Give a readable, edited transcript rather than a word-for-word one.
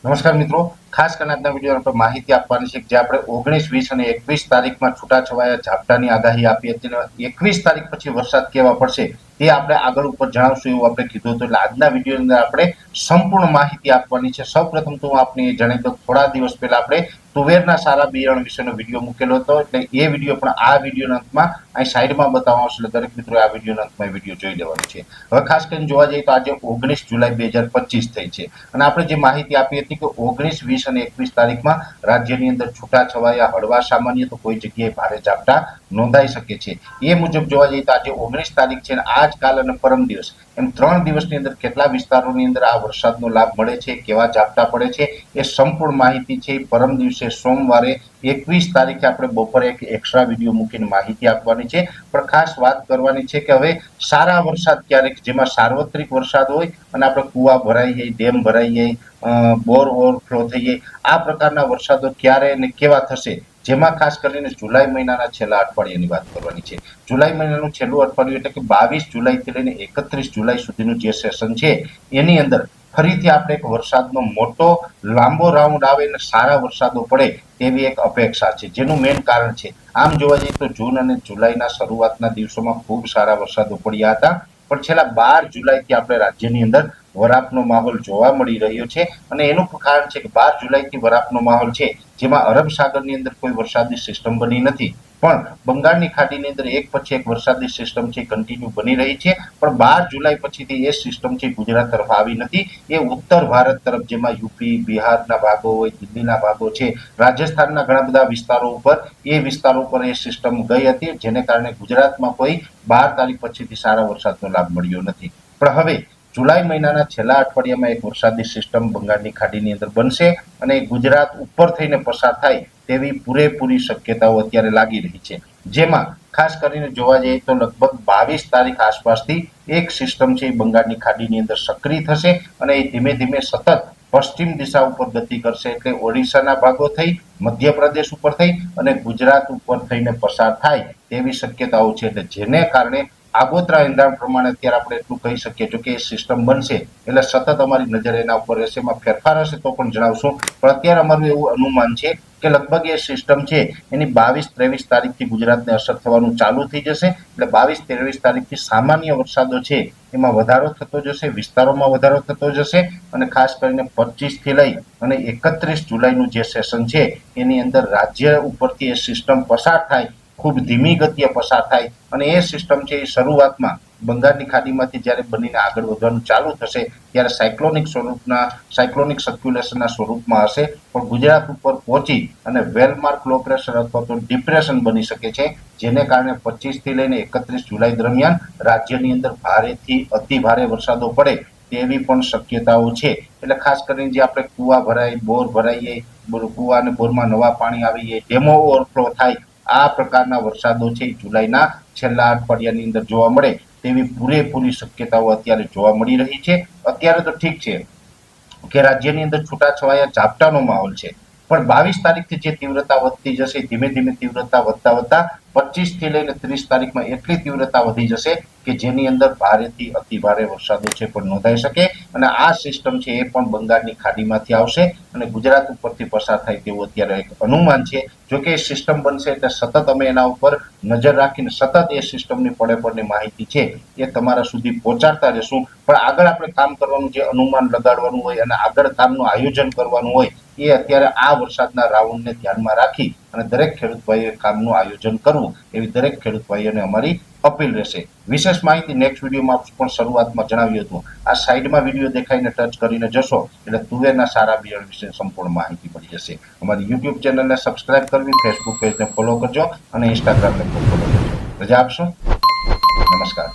નમસ્કાર મિત્રો, ખાસ કરીને આજના વિડીયો પર માહિતી આપવાની છે જે આપણે 19, 20 અને 21 તારીખમાં છૂટાછવાયા ઝાપટાની આગાહી આપી હતી અને 21 તારીખ પછી વરસાદ કેવા પડશે તે આપણે આગળ ઉપર જણાવશું એવું આપણે કીધું હતું. એટલે આજના વિડીયોની અંદર આપણે સંપૂર્ણ માહિતી આપવાની છે. સૌપ્રથમ તો હું આપને જણાવી દઉં, થોડા દિવસ પહેલા આપણે તુવેરના સારા બિયારણ વિશેનો વિડીયો મૂકેલો હતો, એટલે એ વિડીયો પણ આ વિડીયોના અંતમાં અહીં સાઈડમાં બતાવવામાં આવશે. એટલે દરેક મિત્રો આ વિડીયોના અંતમાં વિડીયો જોઈ લેવાનો છે. હવે ખાસ કરીને જોવા જઈએ તો આજે 19 જુલાઈ 2025 થઈ છે અને આપણે જે માહિતી આપી હતી કે 19, 20 અને 21 તારીખમાં રાજ્યની અંદર છૂટાછવાયા હળવા સામાન્ય તો કોઈ જગ્યાએ ભારે ઝાપટા નોંધાઈ શકે છે. એ મુજબ જોવા જઈએ તો આજે 19 તારીખ છે અને આજ, કાલ અને પરમ દિવસ એમ 3 દિવસની અંદર કેટલા વિસ્તારોની અંદર આ વરસાદનો લાભ મળે છે, કેવા ઝાપટા પડે છે, એ સંપૂર્ણ માહિતી છે. પરમ દિવસે સોમવારે 21 તારીખે આપણે બપોરે એક એક્સ્ટ્રા વિડીયો મૂકીને માહિતી આપવાની છે. પણ ખાસ વાત કરવાની છે કે હવે સારા વરસાદ ક્યારેક જેમાં સાર્વત્રિક વરસાદ હોય અને આપણે કુવા ભરાઈ જાય, ડેમ ભરાઈ જાય, બોર ઓવરફ્લો થઈ જાય, આ પ્રકારના વરસાદો ક્યારે અને કેવા થશે, જેમાં ખાસ કરીને જુલાઈ મહિનાના છેલ્લા અઠવાડિયાની વાત કરવાની છે. જુલાઈ મહિનાનું છેલ્લું અઠવાડિયું એટલે કે 22 જુલાઈથી લઈને 31 જુલાઈ સુધીનું જે સેશન છે એની અંદર ફરીથી આપણે એક વરસાદનો મોટો લાંબો રાઉન્ડ આવે અને સારા વરસાદો પડે તેવી એક અપેક્ષા છે, જેનું મેઇન કારણ છે. આમ જોવા જઈએ તો જૂન અને જુલાઈના શરૂઆતના દિવસોમાં ખૂબ સારા વરસાદો પડ્યા હતા, પણ છેલ્લા 12 જુલાઈથી આપણે રાજ્યની અંદર વરાપનો માહોલ જોવા મળી રહ્યો છે અને એનું કારણ છે કે 12 જુલાઈથી વરાપનો માહોલ છે, જેમાં અરબ સાગરની અંદર કોઈ વરસાદી સિસ્ટમ બની નથી, પણ બંગાળની ખાડીની અંદર એક પછી એક વરસાદી સિસ્ટમ છે કન્ટિન્યુ બની રહી છે. પણ 12 જુલાઈ પછીથી એ સિસ્ટમ છે ગુજરાત તરફ આવી નથી. એ ઉત્તર ભારત તરફ, જેમાં યુપી, બિહારના ભાગો હોય, દિલ્હીના ભાગો છે, રાજસ્થાનના ઘણા બધા વિસ્તારો ઉપર એ વિસ્તારો ઉપર એ સિસ્ટમ ગઈ હતી, જેને કારણે ગુજરાતમાં કોઈ 12 તારીખ પછીથી સારા વરસાદનો લાભ મળ્યો નથી. પણ હવે જુલાઈ મહિનાના છેલ્લા અઠવાડિયામાં એક વરસાદી સિસ્ટમ બંગાળની ખાડીની અંદર બનશે અને ગુજરાત ઉપર થઈને પસાર થાય તેવી પૂરેપૂરી શક્યતાઓ અત્યારે લાગી રહી છે. જેમાં ખાસ કરીને જોવા જઈએ તો લગભગ 22 તારીખ આસપાસથી એક સિસ્ટમ છે એ બંગાળની ખાડીની અંદર સક્રિય થશે અને એ ધીમે ધીમે સતત પશ્ચિમ દિશા ઉપર ગતિ કરશે, એટલે ઓડિશાના ભાગો થઈ, મધ્યપ્રદેશ ઉપર થઈ અને ગુજરાત ઉપર થઈને પસાર થાય તેવી શક્યતાઓ છે. એટલે જેને કારણે આગોતરા એંધાણ પ્રમાણે અત્યારે આપણે એટલું કહી શકીએ જો કે એ સિસ્ટમ બનશે એટલે સતત અમારી નજર એના ઉપર રહેશે. એમાં ફેરફાર હશે તો પણ જણાવશું, પણ અત્યારે અમારું એવું અનુમાન છે કે લગભગ એ સિસ્ટમ છે એની 22-23 તારીખથી ગુજરાતને અસર થવાનું ચાલુ થઈ જશે. એટલે 22-23 તારીખથી સામાન્ય વરસાદો છે એમાં વધારો થતો જશે, વિસ્તારોમાં વધારો થતો જશે અને ખાસ કરીને 25 થી લઈ અને 31 જુલાઈનું જે સેશન છે એની અંદર રાજ્ય ઉપરથી એ સિસ્ટમ પસાર થાય, ખૂબ ધીમી ગતિએ પસાર થાય અને એ સિસ્ટમ છે એ શરૂઆતમાં બંગાળની ખાડીમાંથી જ્યારે બનીને આગળ વધવાનું ચાલુ થશે ત્યારે સાયક્લોનિક સર્ક્યુલેશનના સ્વરૂપમાં હશે, પણ ગુજરાત ઉપર પહોંચી અને વેલમાર્ક લો પ્રેશર અથવા તો ડિપ્રેશન બની શકે છે, જેને કારણે 25 થી લઈને 31 જુલાઈ દરમિયાન રાજ્યની અંદર ભારેથી અતિ ભારે વરસાદો પડે તેવી પણ શક્યતાઓ છે. એટલે ખાસ કરીને જે આપણે કુવા ભરાય, બોર ભરાઈએ, કુવા અને બોરમાં નવા પાણી આવીએ, ડેમો ઓવરફ્લો થાય, આ પ્રકારના વરસાદો છે જુલાઈના છેલ્લા અઠવાડિયાની અંદર જોવા મળે તેવી પૂરેપૂરી શક્યતાઓ અત્યારે જોવા મળી રહી છે. અત્યારે તો ઠીક છે કે રાજ્યની અંદર છૂટાછવાયા ઝાપટાનો માહોલ છે, પણ 22 તારીખથી જે તીવ્રતા વધતી જશે, ધીમે ધીમે તીવ્રતા વધતા વધતા 25 થી લઈને 30 તારીખમાં એટલી તીવ્રતા વધી જશે કે જેની અંદર ભારેથી અતિ ભારે વરસાદો છે પણ નોંધાઈ શકે અને આ સિસ્ટમ છે એ પણ બંગાળની ખાડીમાંથી આવશે અને ગુજરાત ઉપરથી પસાર થાય તેવું અત્યારે એક અનુમાન છે. જો કે એ સિસ્ટમ બનશે એટલે સતત અમે એના ઉપર નજર રાખીને સતત એ સિસ્ટમની પડે માહિતી છે એ તમારા સુધી પહોંચાડતા રહેશું. પણ આગળ આપણે કામ કરવાનું, જે અનુમાન લગાડવાનું હોય અને આગળ કામનું આયોજન કરવાનું હોય એ અત્યારે આ વરસાદના રાઉન્ડને ધ્યાનમાં રાખી અને દરેક ખેડૂત ભાઈઓએ કામનું આયોજન કરવું એવી દરેક ખેડૂત ભાઈઓને અમારી અપીલ રહેશે. વિશેષ માહિતી નેક્સ્ટ વિડીયોમાં પણ શરૂઆતમાં જણાવ્યું હતું, આ સાઈડમાં વિડીયો દેખાઈને ટચ કરીને જશો એટલે તુવેરના સારા બિયારણ વિશે સંપૂર્ણ માહિતી મળી જશે. અમારી યુટ્યુબ ચેનલને સબસ્ક્રાઇબ કરવી, ફેસબુક પેજને ફોલો કરજો અને ઇન્સ્ટાગ્રામને પણ ફોલો કરજો. રજા આપશો. નમસ્કાર.